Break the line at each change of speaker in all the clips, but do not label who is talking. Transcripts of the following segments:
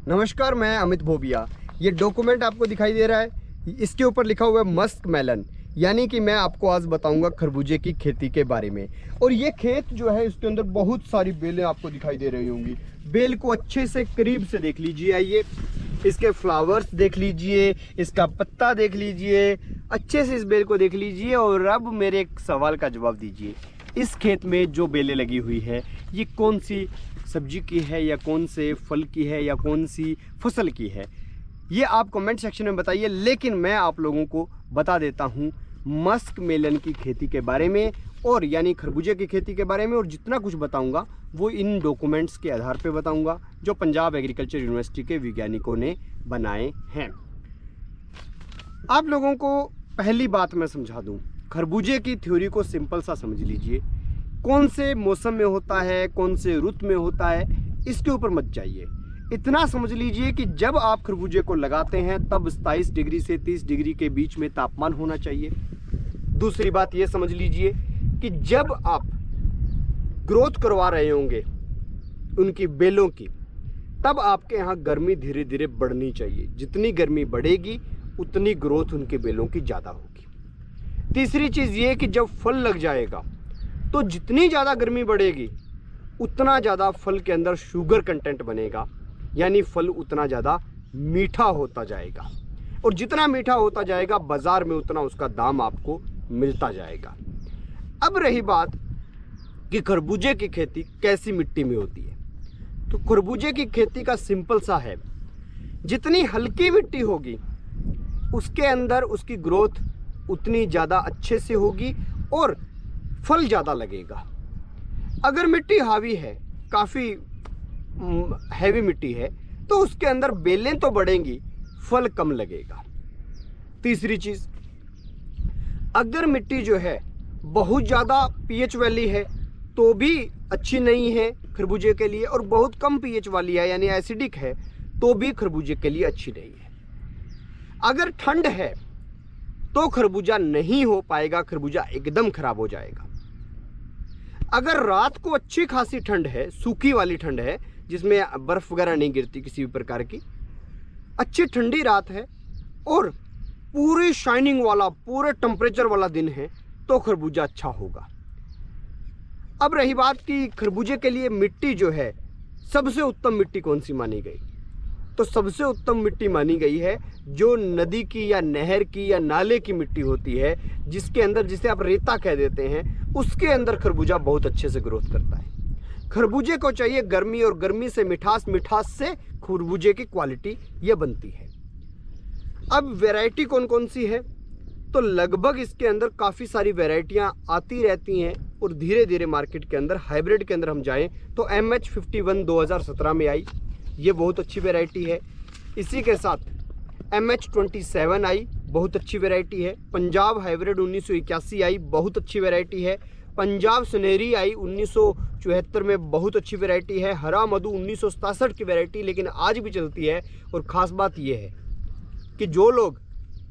नमस्कार, मैं अमित भोबिया। ये डॉक्यूमेंट आपको दिखाई दे रहा है, इसके ऊपर लिखा हुआ है मस्क मेलन, यानी कि मैं आपको आज बताऊंगा खरबूजे की खेती के बारे में। और ये खेत जो है इसके अंदर बहुत सारी बेलें आपको दिखाई दे रही होंगी। बेल को अच्छे से करीब से देख लीजिए, आइए इसके फ्लावर्स देख लीजिए, इसका पत्ता देख लीजिए, अच्छे से इस बेल को देख लीजिए। और अब मेरे एक सवाल का जवाब दीजिए, इस खेत में जो बेलें लगी हुई है ये कौन सी सब्जी की है या कौन से फल की है या कौन सी फसल की है, ये आप कमेंट सेक्शन में बताइए। लेकिन मैं आप लोगों को बता देता हूँ मस्क मेलन की खेती के बारे में, और यानी खरबूजे की खेती के बारे में। और जितना कुछ बताऊंगा वो इन डॉक्यूमेंट्स के आधार पे बताऊंगा जो पंजाब एग्रीकल्चर यूनिवर्सिटी के वैज्ञानिकों ने बनाए हैं। आप लोगों को पहली बात मैं समझा दूं, खरबूजे की थ्योरी को सिंपल सा समझ लीजिए। कौन से मौसम में होता है, कौन से रुत में होता है, इसके ऊपर मत जाइए। इतना समझ लीजिए कि जब आप खरबूजे को लगाते हैं तब 27 डिग्री से 30 डिग्री के बीच में तापमान होना चाहिए। दूसरी बात ये समझ लीजिए कि जब आप ग्रोथ करवा रहे होंगे उनकी बेलों की, तब आपके यहाँ गर्मी धीरे धीरे बढ़नी चाहिए। जितनी गर्मी बढ़ेगी उतनी ग्रोथ उनके बेलों की ज़्यादा होगी। तीसरी चीज़ ये कि जब फल लग जाएगा तो जितनी ज़्यादा गर्मी बढ़ेगी उतना ज़्यादा फल के अंदर शुगर कंटेंट बनेगा, यानी फल उतना ज़्यादा मीठा होता जाएगा। और जितना मीठा होता जाएगा बाज़ार में उतना उसका दाम आपको मिलता जाएगा। अब रही बात कि खरबूजे की खेती कैसी मिट्टी में होती है, तो खरबूजे की खेती का सिंपल सा है, जितनी हल्की मिट्टी होगी उसके अंदर उसकी ग्रोथ उतनी ज़्यादा अच्छे से होगी और फल ज़्यादा लगेगा। अगर मिट्टी हावी है, काफ़ी हैवी मिट्टी है, तो उसके अंदर बेलें तो बढ़ेंगी, फल कम लगेगा। तीसरी चीज़, अगर मिट्टी जो है बहुत ज़्यादा पीएच वाली है तो भी अच्छी नहीं है खरबूजे के लिए, और बहुत कम पीएच वाली है यानी एसिडिक है तो भी खरबूजे के लिए अच्छी नहीं है। अगर ठंड है तो खरबूजा नहीं हो पाएगा, खरबूजा एकदम खराब हो जाएगा। अगर रात को अच्छी खासी ठंड है, सूखी वाली ठंड है जिसमें बर्फ वगैरह नहीं गिरती किसी भी प्रकार की, अच्छी ठंडी रात है और पूरी शाइनिंग वाला पूरे टेम्परेचर वाला दिन है, तो खरबूजा अच्छा होगा। अब रही बात कि खरबूजे के लिए मिट्टी जो है सबसे उत्तम मिट्टी कौन सी मानी गई, तो सबसे उत्तम मिट्टी मानी गई है जो नदी की या नहर की या नाले की मिट्टी होती है, जिसके अंदर, जिसे आप रेता कह देते हैं, उसके अंदर खरबूजा बहुत अच्छे से ग्रोथ करता है। खरबूजे को चाहिए गर्मी, और गर्मी से मिठास, मिठास से खरबूजे की क्वालिटी ये बनती है। अब वैरायटी कौन कौन सी है, तो लगभग इसके अंदर काफ़ी सारी वैरायटियाँ आती रहती हैं। और धीरे धीरे मार्केट के अंदर हाइब्रिड के अंदर हम जाएँ तो MH51 2017 में आई, ये बहुत अच्छी वैरायटी है। इसी के साथ MH27 आई, बहुत अच्छी वैरायटी है। पंजाब हाइब्रिड 1981 आई, बहुत अच्छी वैरायटी है। पंजाब सुनहरी आई 1974 में, बहुत अच्छी वैरायटी है। हरा मधु 1967 की वैरायटी, लेकिन आज भी चलती है। और ख़ास बात यह है कि जो लोग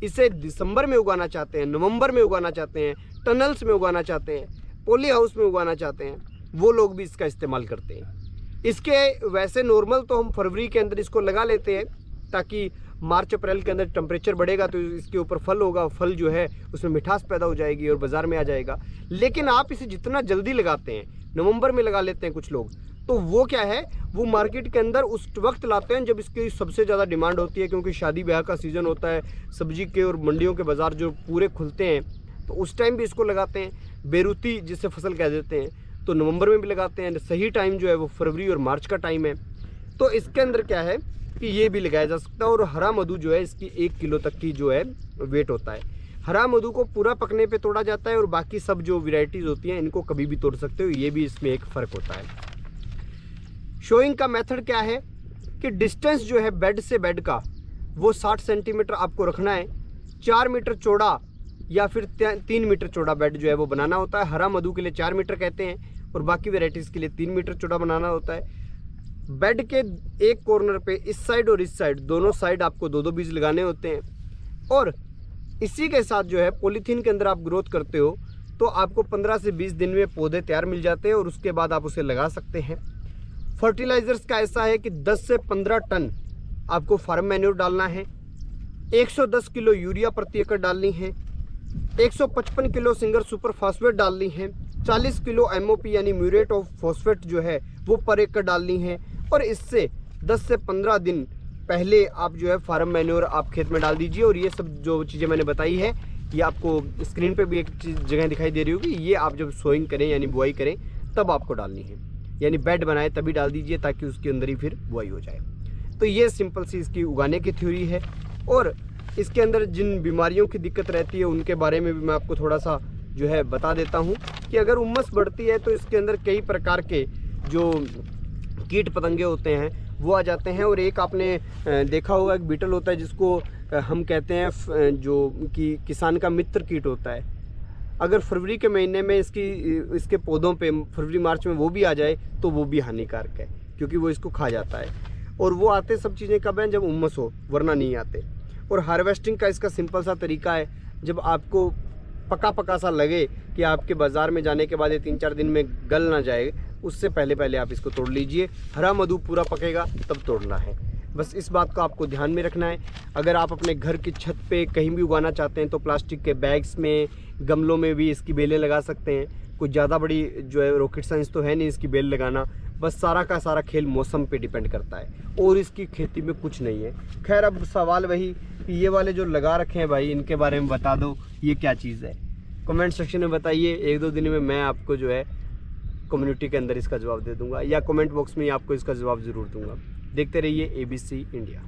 इसे दिसंबर में उगाना चाहते हैं, नवंबर में उगाना चाहते हैं, टनल्स में उगाना चाहते हैं, पॉली हाउस में उगाना चाहते हैं, वो लोग भी इसका इस्तेमाल करते हैं। इसके वैसे नॉर्मल तो हम फरवरी के अंदर इसको लगा लेते हैं, ताकि मार्च अप्रैल के अंदर टेम्परेचर बढ़ेगा तो इसके ऊपर फल होगा, फल जो है उसमें मिठास पैदा हो जाएगी और बाज़ार में आ जाएगा। लेकिन आप इसे जितना जल्दी लगाते हैं, नवंबर में लगा लेते हैं कुछ लोग, तो वो क्या है, वो मार्केट के अंदर उस वक्त लाते हैं जब इसकी सबसे ज़्यादा डिमांड होती है, क्योंकि शादी ब्याह का सीज़न होता है, सब्जी के और मंडियों के बाज़ार जो पूरे खुलते हैं, तो उस टाइम भी इसको लगाते हैं। बेरुती जिसे फसल कह देते हैं, तो नवंबर में भी लगाते हैं। सही टाइम जो है वो फरवरी और मार्च का टाइम है। तो इसके अंदर क्या है कि ये भी लगाया जा सकता है। और हरा मधु जो है इसकी 1 किलो तक की जो है वेट होता है। हरा मधु को पूरा पकने पे तोड़ा जाता है, और बाकी सब जो वैरायटीज़ होती हैं इनको कभी भी तोड़ सकते हो, ये भी इसमें एक फ़र्क होता है। शोइंग का मेथड क्या है कि डिस्टेंस जो है बेड से बेड का वो 60 सेंटीमीटर आपको रखना है। 4 मीटर चौड़ा या फिर 3 मीटर चौड़ा बेड जो है वो बनाना होता है। हरा मधु के लिए 4 मीटर कहते हैं और बाकी वेराइटीज़ के लिए 3 मीटर चौड़ा बनाना होता है। बेड के एक कॉर्नर पे इस साइड और इस साइड, दोनों साइड आपको 2-2 बीज लगाने होते हैं। और इसी के साथ जो है पॉलीथीन के अंदर आप ग्रोथ करते हो तो आपको 15 से 20 दिन में पौधे तैयार मिल जाते हैं, और उसके बाद आप उसे लगा सकते हैं। फर्टिलाइज़र्स का ऐसा है कि 10 से 15 टन आपको फार्म मैन्योर डालना है, 110 किलो यूरिया प्रति एकड़ डालनी है, 155 किलो सिंगल सुपर फास्फेट डालनी है, 40 किलो MOP यानी म्यूरेट ऑफ फॉस्फेट जो है वो पर एकड़ डालनी है। और इससे 10 से 15 दिन पहले आप जो है फार्म मैन्योर आप खेत में डाल दीजिए। और ये सब जो चीज़ें मैंने बताई है, ये आपको स्क्रीन पे भी एक जगह दिखाई दे रही होगी, ये आप जब सोइंग करें यानी बुआई करें तब आपको डालनी है, यानी बेड बनाए तभी डाल दीजिए ताकि उसके अंदर ही फिर बुआई हो जाए। तो ये सिंपल सी इसकी उगाने की थ्योरी है। और इसके अंदर जिन बीमारियों की दिक्कत रहती है उनके बारे में भी मैं आपको थोड़ा सा जो है बता देता हूँ कि अगर उमस बढ़ती है तो इसके अंदर कई प्रकार के जो कीट पतंगे होते हैं वो आ जाते हैं। और एक आपने देखा होगा एक बीटल होता है जिसको हम कहते हैं जो कि किसान का मित्र कीट होता है। अगर फरवरी के महीने में इसके पौधों पे फरवरी मार्च में वो भी आ जाए तो वो भी हानिकारक है, क्योंकि वो इसको खा जाता है। और वो आते सब चीज़ें कब हैं, जब उमस हो, वरना नहीं आते। और हार्वेस्टिंग का इसका सिंपल सा तरीका है, जब आपको पका पका सा लगे कि आपके बाज़ार में जाने के बाद ये 3-4 दिन में गल ना जाए, उससे पहले आप इसको तोड़ लीजिए। हरा मधु पूरा पकेगा तब तोड़ना है। बस इस बात को आपको ध्यान में रखना है। अगर आप अपने घर की छत पे कहीं भी उगाना चाहते हैं तो प्लास्टिक के बैग्स में, गमलों में भी इसकी बेलें लगा सकते हैं। कुछ ज़्यादा बड़ी जो है रॉकेट साइंस तो है नहीं इसकी बेल लगाना, बस सारा का सारा खेल मौसम पे डिपेंड करता है और इसकी खेती में कुछ नहीं है। खैर, अब सवाल वही कि ये वाले जो लगा रखे हैं भाई, इनके बारे में बता दो, ये क्या चीज़ है। कमेंट सेक्शन में बताइए, 1-2 दिन में मैं आपको जो है कम्युनिटी के अंदर इसका जवाब दे दूंगा, या कमेंट बॉक्स में आपको इसका जवाब ज़रूर दूंगा। देखते रहिए ABC इंडिया।